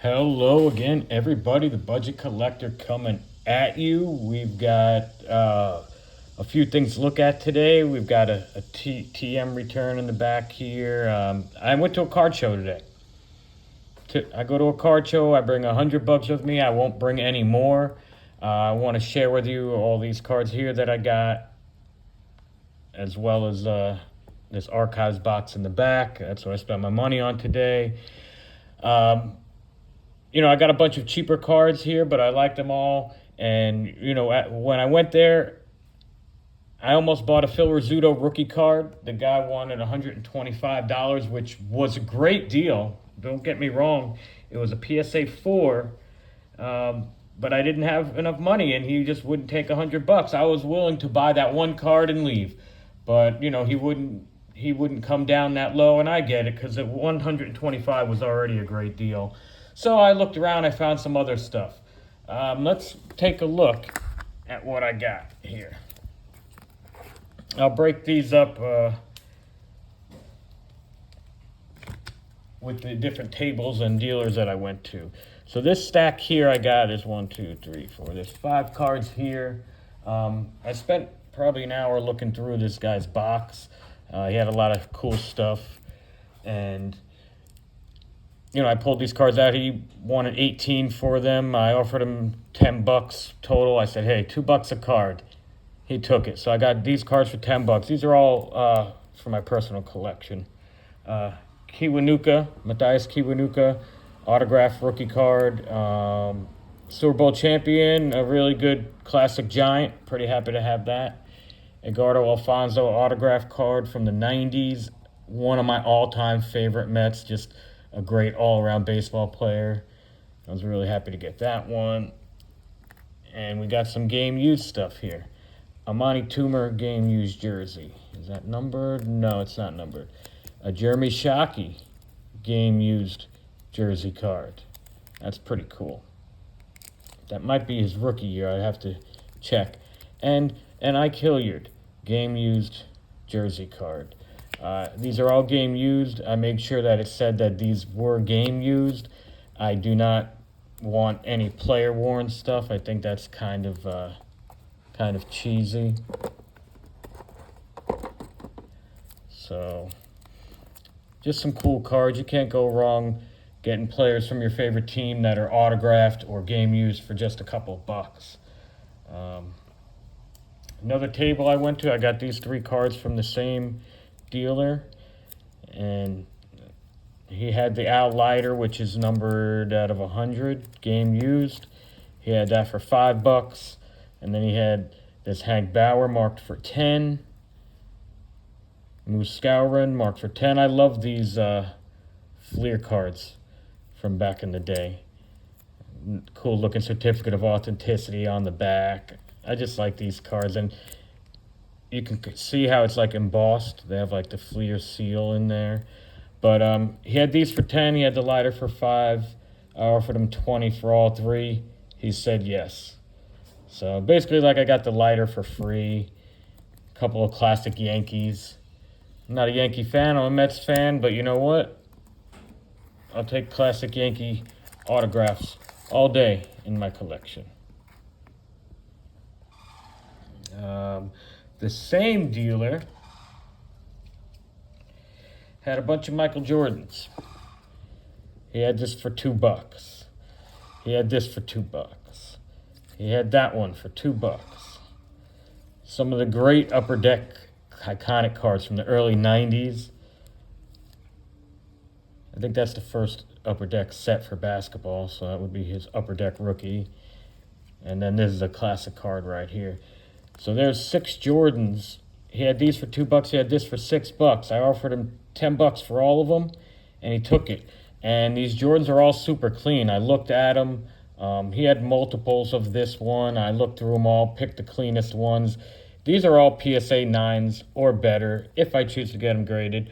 Hello again, everybody. The Budget Collector coming at you. We've got a few things to look at today. We've got a TM return in the back here. I went to a card show today. I go to a card show. I bring $100 with me. I won't bring any more. I want to share with you all these cards here that I got, as well as this archives box in the back. That's what I spent my money on today. I got a bunch of cheaper cards here, but I like them all. And, when I went there, I almost bought a Phil Rizzuto rookie card. The guy wanted $125, which was a great deal. Don't get me wrong. It was a PSA 4, but I didn't have enough money, and he just wouldn't take $100. I was willing to buy that one card and leave. But, he wouldn't come down that low, and I get it, because at 125 was already a great deal. So I looked around, I found some other stuff. Let's take a look at what I got here. I'll break these up with the different tables and dealers that I went to. So this stack here I got is 1, 2, 3, 4. There's 5 cards here. I spent probably an hour looking through this guy's box. He had a lot of cool stuff, and I pulled these cards out. He wanted 18 for them. I offered him $10 total. I said, hey, $2 a card. He took it. So I got these cards for $10. These are all for my personal collection. Kiwanuka, Matthias Kiwanuka, autographed rookie card. Super Bowl champion, a really good classic giant. Pretty happy to have that. Edgardo Alfonso autograph card from the 90s. One of my all-time favorite Mets. Just a great all-around baseball player. I was really happy to get that one. And we got some game used stuff here. Amani Toomer game used jersey. Is that numbered? No, it's not numbered. A Jeremy Shockey game used jersey card. That's pretty cool. That might be his rookie year. I'd have to check. And Ike Hilliard game used jersey card. These are all game used. I made sure that it said that these were game used. I do not want any player worn stuff. I think that's kind of cheesy. So, just some cool cards. You can't go wrong getting players from your favorite team that are autographed or game used for just a couple of bucks. Another table I went to, I got these 3 cards from the same dealer, and he had the Al Leiter, which is numbered out of 100, game used. He had that for $5, and then he had this Hank Bauer marked for 10. Moose Skowron marked for 10. I love these Fleer cards from back in the day. Cool looking certificate of authenticity on the back. I just like these cards, and you can see how it's like embossed. They have like the Fleer seal in there. But he had these for 10. He had the Leiter for 5. I offered him 20 for all 3. He said yes. So basically, like, I got the Leiter for free. A couple of classic Yankees. I'm not a Yankee fan. I'm a Mets fan. But you know what? I'll take classic Yankee autographs all day in my collection. The same dealer had a bunch of Michael Jordans. He had this for $2. He had this for $2. He had that one for $2. Some of the great Upper Deck iconic cards from the early 90s. I think that's the first Upper Deck set for basketball, so that would be his Upper Deck rookie. And then this is a classic card right here. So there's 6 Jordans. He had these for $2. He had this for $6. I offered him $10 for all of them, and he took it. And these Jordans are all super clean. I looked at them. He had multiples of this one. I looked through them all, picked the cleanest ones. These are all PSA 9s or better if I choose to get them graded.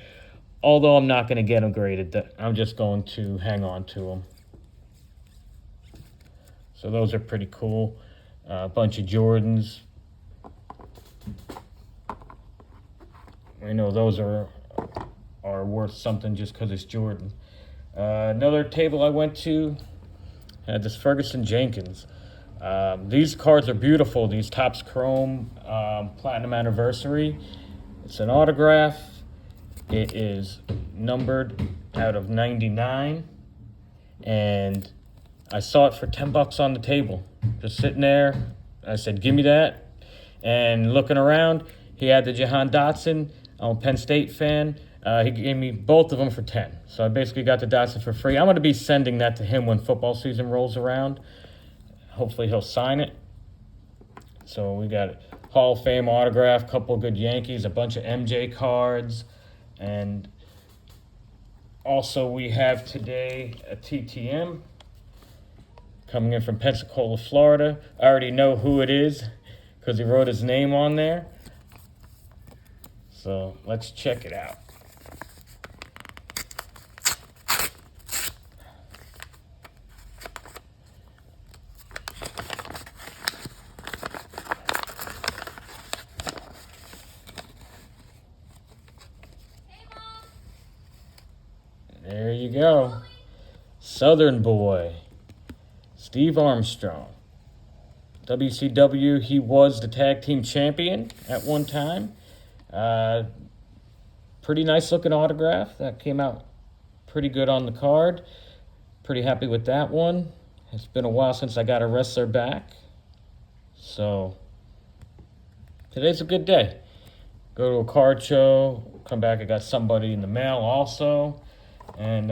Although I'm not going to get them graded. I'm just going to hang on to them. So those are pretty cool. A bunch of Jordans. I know those are worth something just because it's Jordan. Another table I went to, Had this Ferguson Jenkins. These cards are beautiful. These Topps Chrome Platinum Anniversary. It's an autograph. It is numbered out of 99. And I saw it for $10 on the table. Just sitting there. I said, give me that. And looking around, he had the Jahan Dotson. I'm a Penn State fan. He gave me both of them for 10. So I basically got the Dotson for free. I'm going to be sending that to him when football season rolls around. Hopefully he'll sign it. So we got a Hall of Fame autograph, couple good Yankees, a bunch of MJ cards, and also we have today a TTM coming in from Pensacola, Florida. I already know who it is because he wrote his name on there. So let's check it out. There you go. Southern Boy. Steve Armstrong. WCW, he was the tag team champion at one time. Pretty nice looking autograph. That came out pretty good on the card. Pretty happy with that one. It's been a while since I got a wrestler back. So, today's a good day. Go to a card show, come back, I got somebody in the mail also. And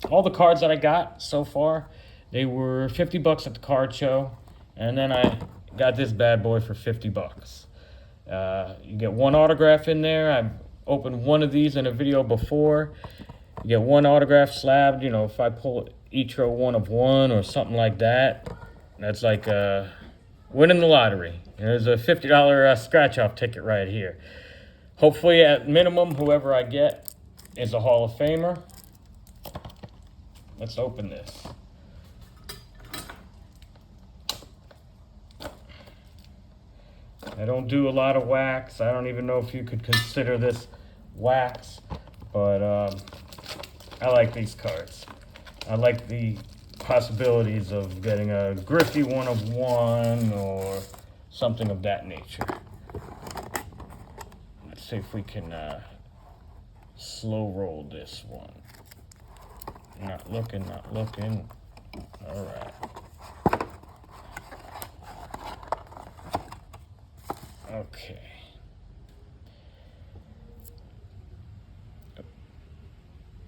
all the cards that I got so far, they were $50 at the card show. And then I got this bad boy for $50. You get one autograph in there. I've opened one of these in a video before. You get one autograph slab. You know, if I pull each row 1 of 1 or something like that, that's like winning the lottery. There's a $50 scratch-off ticket right here. Hopefully, at minimum, whoever I get is a Hall of Famer. Let's open this. I don't do a lot of wax. I don't even know if you could consider this wax, but I like these cards. I like the possibilities of getting a Griffey 1 of 1 or something of that nature. Let's see if we can slow roll this one. Not looking, not looking. All right. Okay.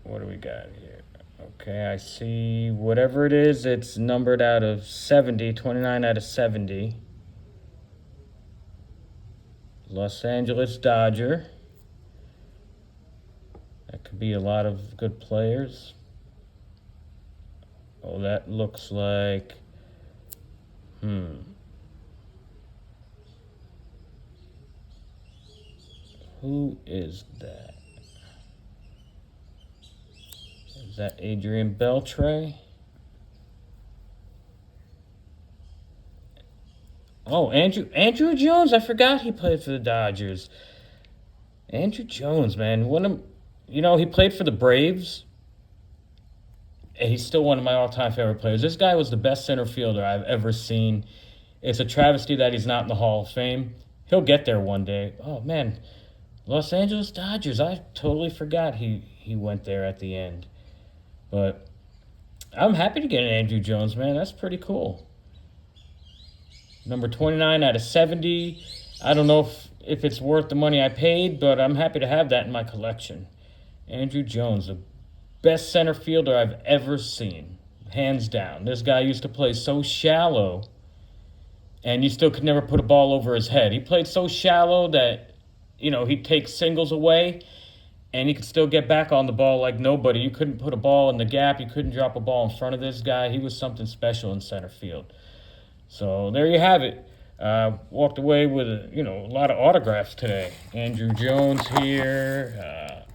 What do we got here? Okay, I see whatever it is, it's numbered out of 70, 29 out of 70. Los Angeles Dodger. That could be a lot of good players. Oh, that looks like... Who is that? Is that Adrian Beltre? Oh, Andrew Jones. I forgot he played for the Dodgers. Andrew Jones, man. He played for the Braves. And he's still one of my all-time favorite players. This guy was the best center fielder I've ever seen. It's a travesty that he's not in the Hall of Fame. He'll get there one day. Oh, man. Los Angeles Dodgers. I totally forgot he went there at the end. But I'm happy to get an Andrew Jones, man. That's pretty cool. Number 29 out of 70. I don't know if it's worth the money I paid, but I'm happy to have that in my collection. Andrew Jones, the best center fielder I've ever seen. Hands down. This guy used to play so shallow, and you still could never put a ball over his head. He played so shallow that, he'd take singles away, and he could still get back on the ball like nobody. You couldn't put a ball in the gap. You couldn't drop a ball in front of this guy. He was something special in center field. So there you have it. Walked away with a lot of autographs today. Andrew Jones here,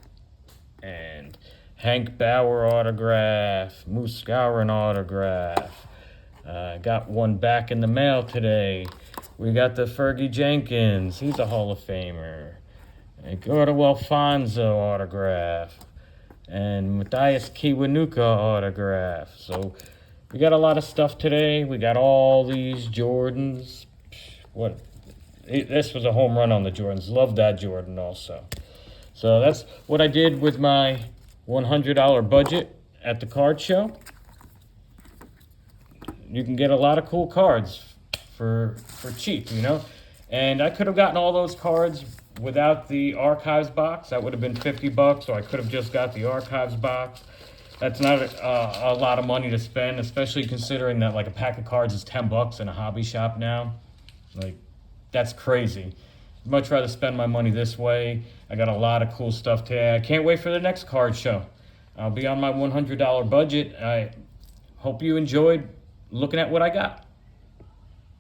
and Hank Bauer autograph, Moose Skowron autograph. Got one back in the mail today. We got the Fergie Jenkins. He's a Hall of Famer. Gordo Alfonso autograph. And Matthias Kiwanuka autograph. So We got a lot of stuff today. We got all these Jordans. What? This was a home run on the Jordans. Love that Jordan also. So that's what I did with my $100 budget at the card show. You can get a lot of cool cards for cheap, you know. And I could have gotten all those cards without the archives box. That would have been $50, or I could have just got the archives box. That's not a lot of money to spend, especially considering that like a pack of cards is $10 in a hobby shop now. Like, that's crazy. I'd much rather spend my money this way. I got a lot of cool stuff today. I can't wait for the next card show. I'll be on my $100 budget. I hope you enjoyed looking at what I got.